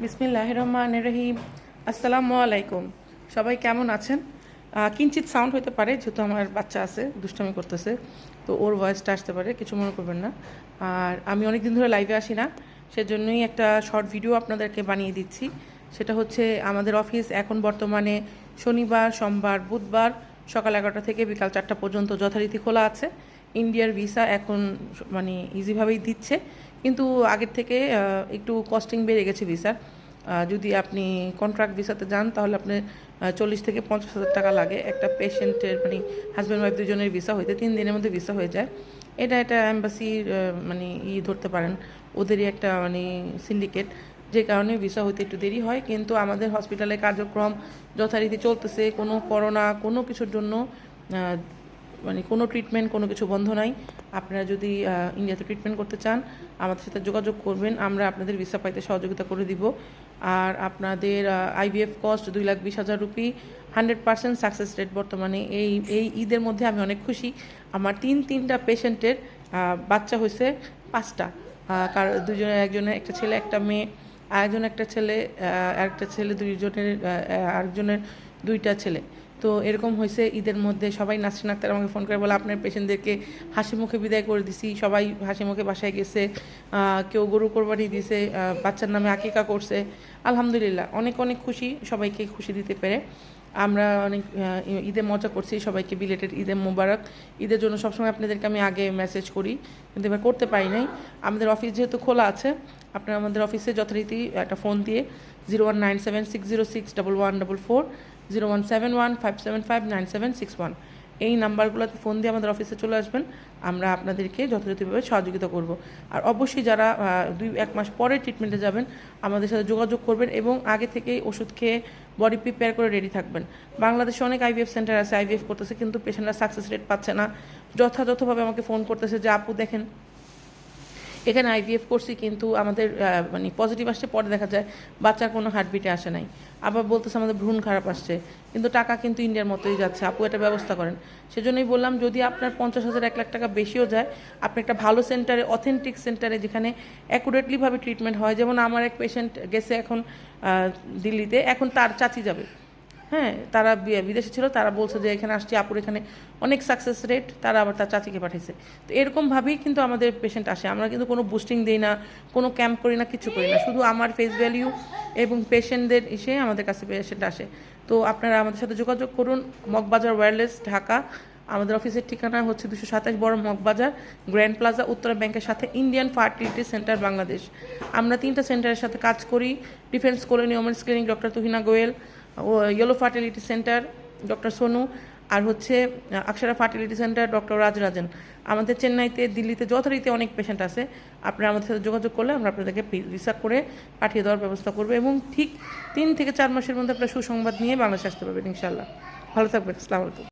বিসমিল্লাহির রহমানির রহিম। আসসালামু আলাইকুম। সবাই কেমন আছেন? কিঞ্চিত সাউন্ড হতে পারে, যেহেতু আমার বাচ্চা আছে, দুষ্টামি করতেছে, তো ওর ভয়েসটা আসতে পারে, কিছু মনে করবেন না। আর আমি অনেক দিন ধরে লাইভে আসি না, সেজন্যই একটা শর্ট ভিডিও আপনাদেরকে বানিয়ে দিচ্ছি। সেটা হচ্ছে আমাদের অফিস এখন বর্তমানে শনিবার, সোমবার, বুধবার সকাল 11টা থেকে বিকাল 4টা পর্যন্ত যথারীতি খোলা আছে। ইন্ডিয়ার ভিসা এখন মানে ইজিভাবেই দিচ্ছে, কিন্তু আগের থেকে একটু কস্টিং বেড়ে গেছে ভিসার। যদি আপনি কন্ট্রাক্ট ভিসাতে যান তাহলে আপনি 40 থেকে 50 হাজার টাকা লাগে একটা পেশেন্টের, মানে হাজব্যান্ড ওয়াইফ দুজনের ভিসা হইতে 3 দিনের মধ্যে ভিসা হয়ে যায়। এটা অ্যাম্বাসির মানে ধরতে পারেন, ওদেরই একটা মানে সিন্ডিকেট, যে কারণে ভিসা হইতে একটু দেরি হয়। কিন্তু আমাদের হসপিটালে কার্যক্রম যথারীতি চলতেছে, কোনো করোনা কোনো কিছুর জন্য মানে কোনো ট্রিটমেন্ট কোনো কিছু বন্ধ নাই। আপনারা যদি ইন্ডিয়াতে ট্রিটমেন্ট করতে চান আমাদের সাথে যোগাযোগ করবেন, আমরা আপনাদের ভিসা পাইতে সহযোগিতা করে দিব। আর আপনাদের IVF cost 2,20,000 rupee, 100% success rate. বর্তমানে এই ঈদের মধ্যে আমি অনেক খুশি, আমার তিনটা পেশেন্টের বাচ্চা হয়েছে 5টা। কার দুজনের, একজনের একটা ছেলে একটা মেয়ে, আরেকজন একটা ছেলে, আরেকটা ছেলে, দুইজনের আরেকজনের 2টা ছেলে। তো এরকম হয়েছে ঈদের মধ্যে। সবাই নাসরিন আক্তার আমাকে ফোন করে বলে আপনার পেশেন্টদেরকে হাসি মুখে বিদায় করে দিছি, সবাই হাসি মুখে বাসায় গেছে, কেউ গরু কোরবানি দিয়েছে, বাচ্চার নামে আকিকা করছে। আলহামদুলিল্লাহ, অনেক অনেক খুশি, সবাইকে খুশি দিতে পেরে। আমরা অনেক ঈদে মজা করছি, সবাইকে বিলেটেড ঈদে মোবারক। ঈদের জন্য সবসময় আপনাদেরকে আমি আগে মেসেজ করি, কিন্তু এবার করতে পারি নাই। আমাদের অফিস যেহেতু খোলা আছে, আপনারা আমাদের অফিসে যথারীতি একটা ফোন দিয়ে 0197606144, 0171575971, এই নাম্বারগুলোতে ফোন দিয়ে আমাদের অফিসে চলে আসবেন, আমরা আপনাদেরকে যথাযথভাবে সহযোগিতা করব। আর অবশ্যই যারা 2-1 মাস পরে ট্রিটমেন্টে যাবেন আমাদের সাথে যোগাযোগ করবেন, এবং আগে থেকেই ওষুধ খেয়ে বডি প্রিপেয়ার করে রেডি থাকবেন। বাংলাদেশে অনেক আইভিএফ সেন্টার আছে, আইভিএফ করতেছে, কিন্তু পেশেন্টরা সাকসেস রেট পাচ্ছে না। যথাযথভাবে আমাকে ফোন করতেছে যে আপু দেখেন এখানে আইভিএফ করছি, কিন্তু আমাদের মানে পজিটিভ আসছে, পরে দেখা যায় বাচ্চার কোনো হার্টবিটে আসে নাই। আবার বলতেছে আমাদের ভ্রূণ খারাপ আসছে, কিন্তু টাকা কিন্তু ইন্ডিয়ার মতোই যাচ্ছে, আপু এটা ব্যবস্থা করেন। সেজন্যই বললাম, যদি আপনার 50,000 1 লাখ টাকা বেশিও যায়, আপনি একটা ভালো সেন্টারে, অথেন্টিক সেন্টারে, যেখানে অ্যাকুরেটলিভাবে ট্রিটমেন্ট হয়। যেমন আমার এক পেশেন্ট গেছে এখন দিল্লিতে, এখন তার চাচি যাবে। হ্যাঁ, তারা বিদেশে ছিল, তারা বলছে যে এখানে আসছি আপুর, এখানে অনেক সাকসেস রেট, তারা আবার তার চাচিকে পাঠিয়েছে। তো এরকমভাবেই কিন্তু আমাদের পেশেন্ট আসে। আমরা কিন্তু কোনো বুস্টিং দিই না, কোনো ক্যাম্প করি না, কিছু করি না, শুধু আমার ফেস ভ্যালিউ এবং পেশেন্টদের এসে আমাদের কাছে পেশেন্ট আসে। তো আপনারা আমাদের সাথে যোগাযোগ করুন। মগবাজার ওয়্যারলেস, ঢাকা। আমাদের অফিসের ঠিকানা হচ্ছে 227 বড় মগবাজার, গ্র্যান্ড প্লাজা, উত্তরা ব্যাংকের সাথে, ইন্ডিয়ান ফার্টিলিটি সেন্টার বাংলাদেশ। আমরা 3টা সেন্টারের সাথে কাজ করি। Defence colony women's clinic doctor Tuhina Goel, yellow fertility centre doctor Sonu, আর হচ্ছে Akshara fertility centre doctor Rajarajan. আমাদের চেন্নাইতে, দিল্লিতে যথারীতি অনেক পেশেন্ট আছে। আপনারা আমাদের সাথে যোগাযোগ করলে আমরা আপনাদেরকে রিসার্চ করে পাঠিয়ে দেওয়ার ব্যবস্থা করবো, এবং ঠিক 3 থেকে 4 মাসের মধ্যে আপনারা সুসংবাদ নিয়ে বাংলাদেশে আসতে পারবেন ইনশাআল্লাহ। ভালো থাকবেন। আসসালামু আলাইকুম।